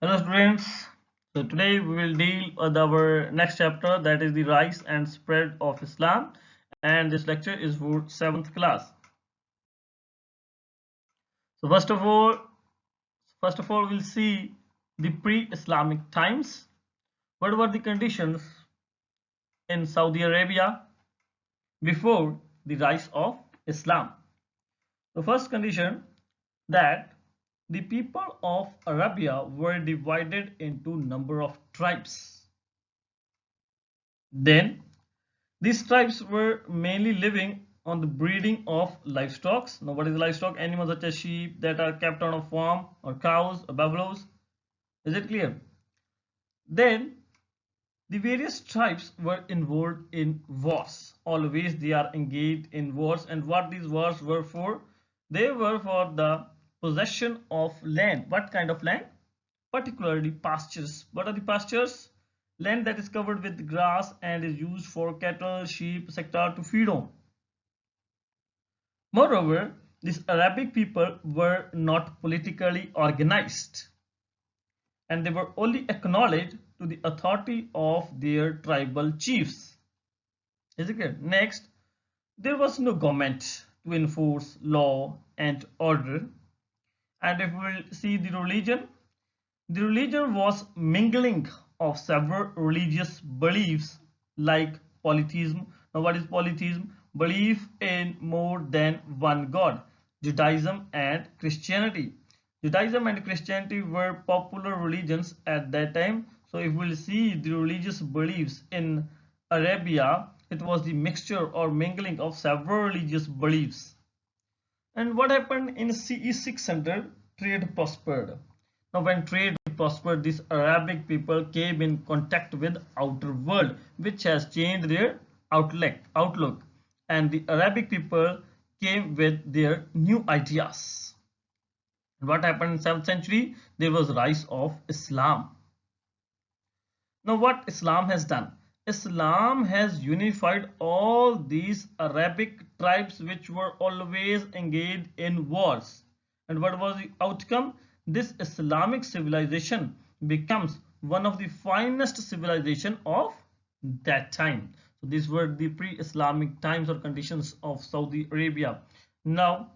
Hello students. So today we will deal with our next chapter, that is the rise and spread of Islam, and this lecture is for 7th class. So first of all we'll see the pre-Islamic times. What were the conditions in Saudi Arabia before the rise of Islam? The first condition, that the people of Arabia were divided into number of tribes. Then these tribes were mainly living on the breeding of livestock. Now, what is livestock? Animals such as sheep that are kept on a farm, or cows, or buffaloes. Is it clear? Then, the various tribes were involved in wars. Always they are engaged in wars. And what these wars were for? They were for the possession of land. What kind of land? Particularly pastures. What are the pastures? Land that is covered with grass and is used for cattle, sheep, etc. to feed on. Moreover, these Arabic people were not politically organized, and they were only acknowledged to the authority of their tribal chiefs. Is it clear? Next, there was no government to enforce law and order. And if we will see the religion was mingling of several religious beliefs like polytheism. Now, what is polytheism? Belief in more than one God. Judaism and Christianity. Judaism and Christianity were popular religions at that time. So, if we'll see the religious beliefs in Arabia, it was the mixture or mingling of several religious beliefs. And what happened in CE 600? Trade prospered. Now, when trade prospered, these Arabic people came in contact with outer world, which has changed their outlook. And the Arabic people came with their new ideas. And what happened in 7th century? There was rise of Islam. Now, what Islam has done? Islam has unified all these Arabic tribes which were always engaged in wars. And what was the outcome? This Islamic civilization becomes one of the finest civilization of that time. So these were the pre-Islamic times or conditions of Saudi Arabia. Now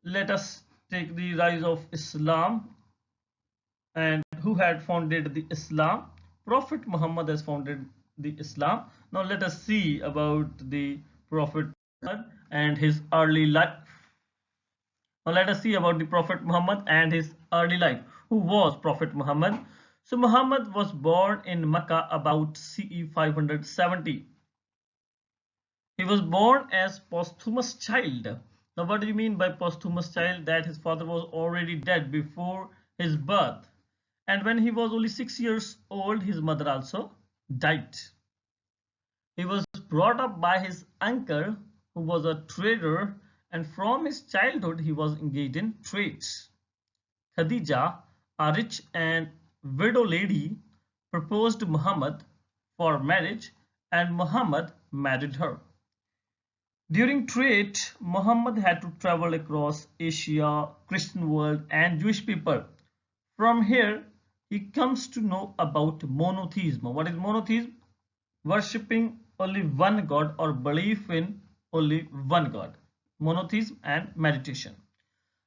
let us take the rise of Islam. And who had founded the Islam? Prophet Muhammad has founded the Islam. Now let us see about the Prophet Muhammad and his early life. Now let us see about the Prophet Muhammad and his early life. Who was Prophet Muhammad? So Muhammad was born in Mecca about CE 570. He was born as posthumous child. Now what do you mean by posthumous child? That his father was already dead before his birth. And when he was only 6 years old, his mother also died. He was brought up by his uncle, who was a trader, and from his childhood he was engaged in trades. Khadija, a rich and widow lady, proposed Muhammad for marriage, and Muhammad married her. During trade, Muhammad had to travel across Asia, Christian world, and Jewish people. From here, he comes to know about monotheism. What is monotheism? Worshipping only one God or belief in only one God. Monotheism and meditation.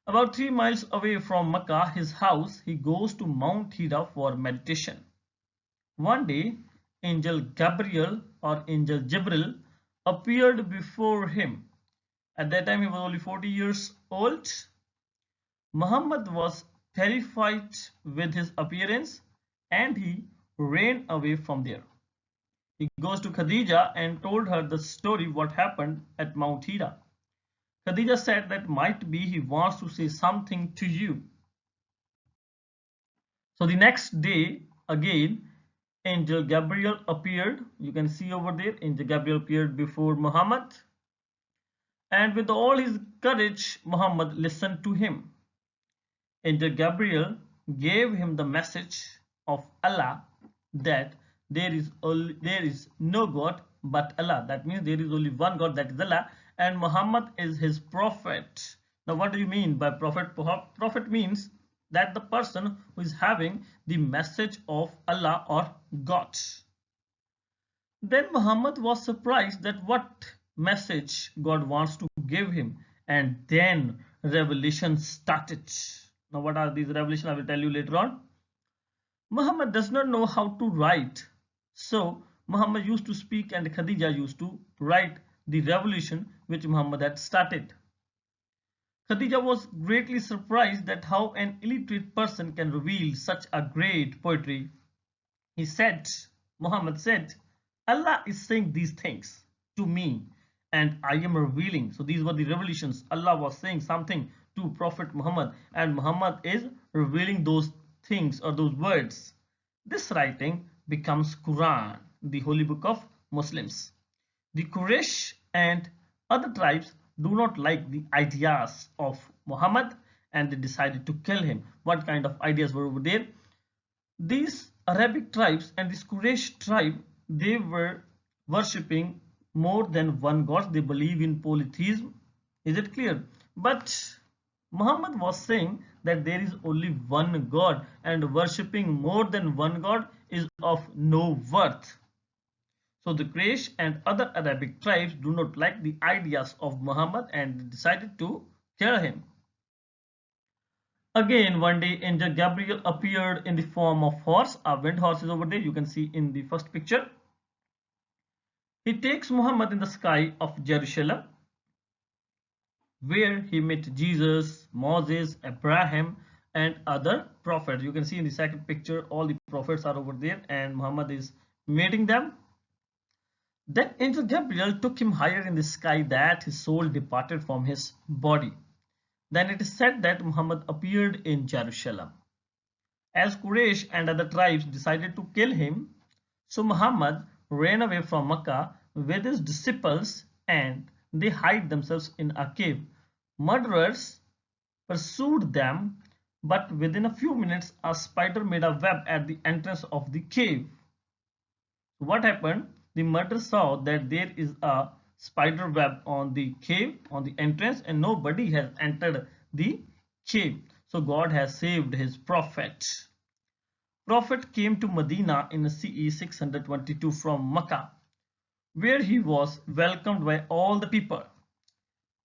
About 3 miles away from Mecca, his house, he goes to Mount Hira for meditation. One day, Angel Gabriel or Angel Jibril appeared before him. At that time, he was only 40 years old. Muhammad was terrified with his appearance and he ran away from there. He goes to Khadija and told her the story what happened at Mount Hira. Khadija said that might be he wants to say something to you. So the next day again Angel Gabriel appeared. You can see over there Angel Gabriel appeared before Muhammad, and with all his courage Muhammad listened to him. Angel Gabriel gave him the message of Allah that there is no God but Allah. That means there is only one God, that is Allah, and Muhammad is his prophet. Now what do you mean by prophet? Prophet means that the person who is having the message of Allah or God. Then Muhammad was surprised that what message God wants to give him, and then revelation started. Now what are these revelations? I will tell you later on. Muhammad does not know how to write, so Muhammad used to speak and Khadija used to write the revolution which Muhammad had started. Khadija was greatly surprised that how an illiterate person can reveal such a great poetry. He said, Muhammad said, Allah is saying these things to me and I am revealing. So these were the revelations. Allah was saying something to Prophet Muhammad and Muhammad is revealing those things or those words. This writing becomes Quran, the holy book of Muslims. The Quraysh and other tribes do not like the ideas of Muhammad and they decided to kill him. What kind of ideas were over there? These Arabic tribes and this Quraysh tribe, they were worshipping more than one god. They believe in polytheism. Is it clear? But Muhammad was saying that there is only one God and worshipping more than one God is of no worth. So the Quraysh and other Arabic tribes do not like the ideas of Muhammad and decided to kill him. Again, one day angel Gabriel appeared in the form of horse. A wind horse is over there. You can see in the first picture. He takes Muhammad in the sky of Jerusalem, where he met Jesus, Moses, Abraham, and other prophets. You can see in the second picture, all the prophets are over there, and Muhammad is meeting them. Then angel Gabriel took him higher in the sky that his soul departed from his body. Then it is said that Muhammad appeared in Jerusalem. As Quraysh and other tribes decided to kill him, so Muhammad ran away from Mecca with his disciples and they hid themselves in a cave. Murderers pursued them, but within a few minutes a spider made a web at the entrance of the cave. What happened? The murderer saw that there is a spider web on the cave, on the entrance, and nobody has entered the cave. So God has saved his prophet. Prophet came to Medina in CE 622 from Mecca, where he was welcomed by all the people.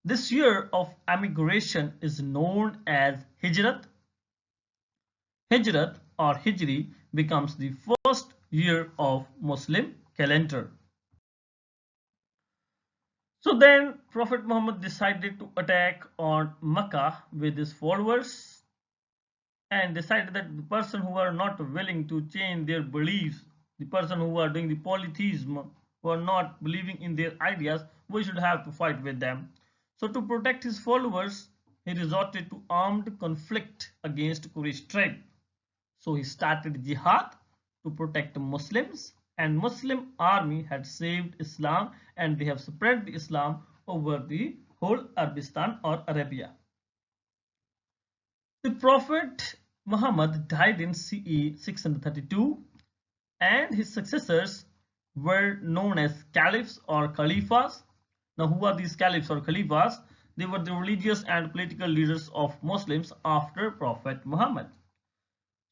This year of emigration is known as Hijrat. Hijrat or Hijri becomes the first year of Muslim calendar. So then Prophet Muhammad decided to attack on Mecca with his followers and decided that the person who are not willing to change their beliefs, the person who are doing the polytheism, who are not believing in their ideas, we should have to fight with them. So to protect his followers, he resorted to armed conflict against Quraysh tribe. So he started jihad to protect Muslims, and Muslim army had saved Islam and they have spread the Islam over the whole Arabistan or Arabia. The Prophet Muhammad died in CE 632 and his successors were known as caliphs or caliphs. Now who are these caliphs or caliphs? They were the religious and political leaders of Muslims after Prophet Muhammad.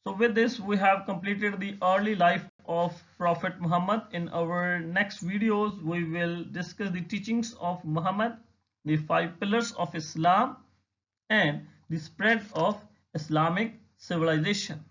So with this we have completed the early life of Prophet Muhammad. In our next videos we will discuss the teachings of Muhammad, the 5 pillars of Islam and the spread of Islamic civilization.